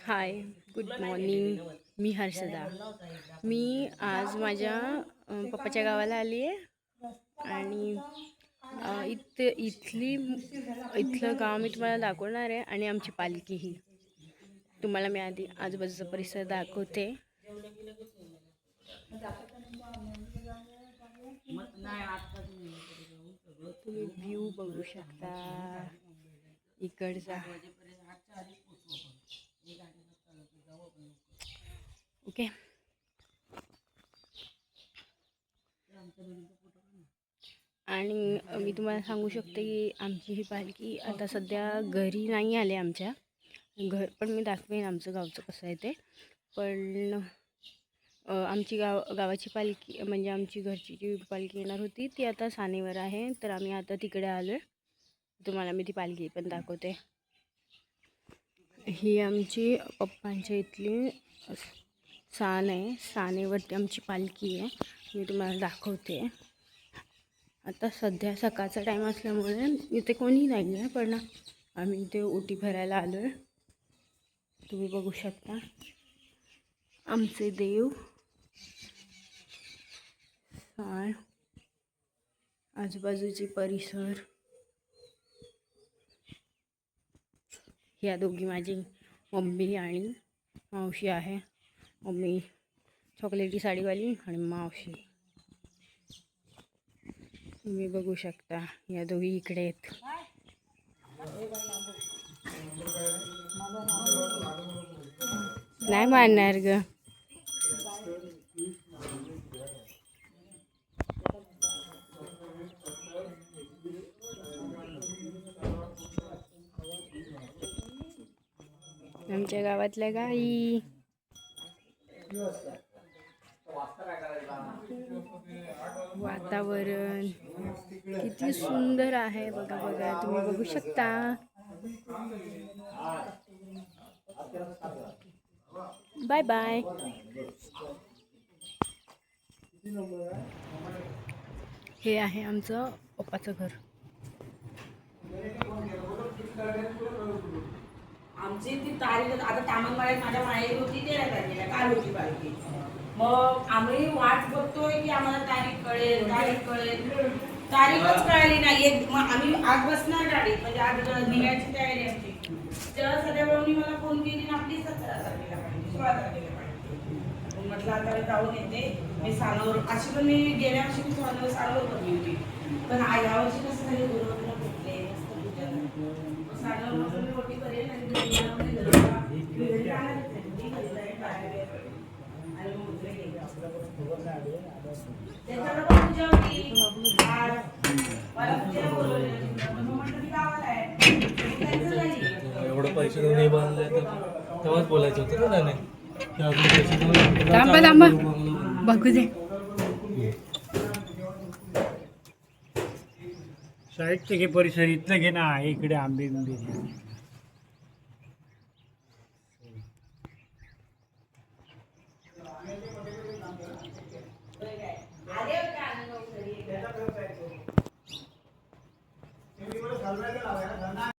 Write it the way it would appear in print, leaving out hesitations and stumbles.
हाय, good morning. मी हर्षदा. मी आज माझ्या पप्पाच्या गावाला आली आहे आणि इथलं गाव मी तुम्हाला दाखवणार आहे आणि आमची पालखीही. तुम्हाला मी आधी आजूबाजूचा परिसर दाखवते. तुम्ही व्ह्यू बघू शकता इकडचा. ओके. आणि मी तुम्हाला सांगू शकते की आमची ही पालखी आता सध्या घरी नाही आले आमच्या. घर पण मी दाखवेन आमचं गावचं कसं आहे ते. पण आमची गावाची पालखी म्हणजे आमची घरची जी पालखी येणार होती ती आता सानेवर आहे. तर आम्ही आता तिकडे आलो आहे. तुम्हाला मी ती पालखी पण दाखवते. ही आमची पप्पांच्या इथली सान आहे. सानेवरती आमची पालखी आहे. मी तुम्हाला दाखवते. आता सध्या सकाळचा टाईम असल्यामुळे इथे कोणी नाही आहे, पण आम्ही इथे ओटी भरायला आलो आहे. तुम्ही बघू शकता आमचे देव. आजूबाजूचे परिसर. ह्या दोघी माझी मम्मी आणि मावशी आहे. मम्मी चॉकलेटी साडीवाली आणि मावशी तुम्ही बघू शकता. या दोघी इकडे आहेत. नाही मारणार ग. आमच्या गावातल्या गाई. वातावरण किती सुंदर आहे बघा बघा. तुम्ही बघू शकता. Bye bye. हे आहे आमचं पप्पाचं घर. आमची ती तारीख आता तामणवाड्यात माझ्या माहेरी होती 13 तारखेला काल होती पालखी. मग आम्ही वाट बघतोय की आम्हाला तारीख कळेल. तारीखच कळाली नाही. मग आम्ही आज बसणार गाडीत म्हणजे आज निघायची तयारी आमची. तेव्हा सध्यावरून मला फोन केली ना आपली 17 तारखेला पाहिजे 16 तारखेला पाहिजे. म्हटलं आता मी जाऊन येते. मी सानोर अशी पण मी गेल्या वर्षी मी सानोर बनली होती. पण या वर्षी कसं झाले गुरुवारला भेटले मस्त पूजा सानोर मी मोठी करेल आणि त्याच्यावर पूजा होती. एवढं पैसे देऊन नाही बांधले तर तेव्हाच बोलायचं होतं ना त्याने. थांबा थांबा बघू दे. साहित्य घे परिसर इथलं घे ना. इकडे आंबे बिंबे.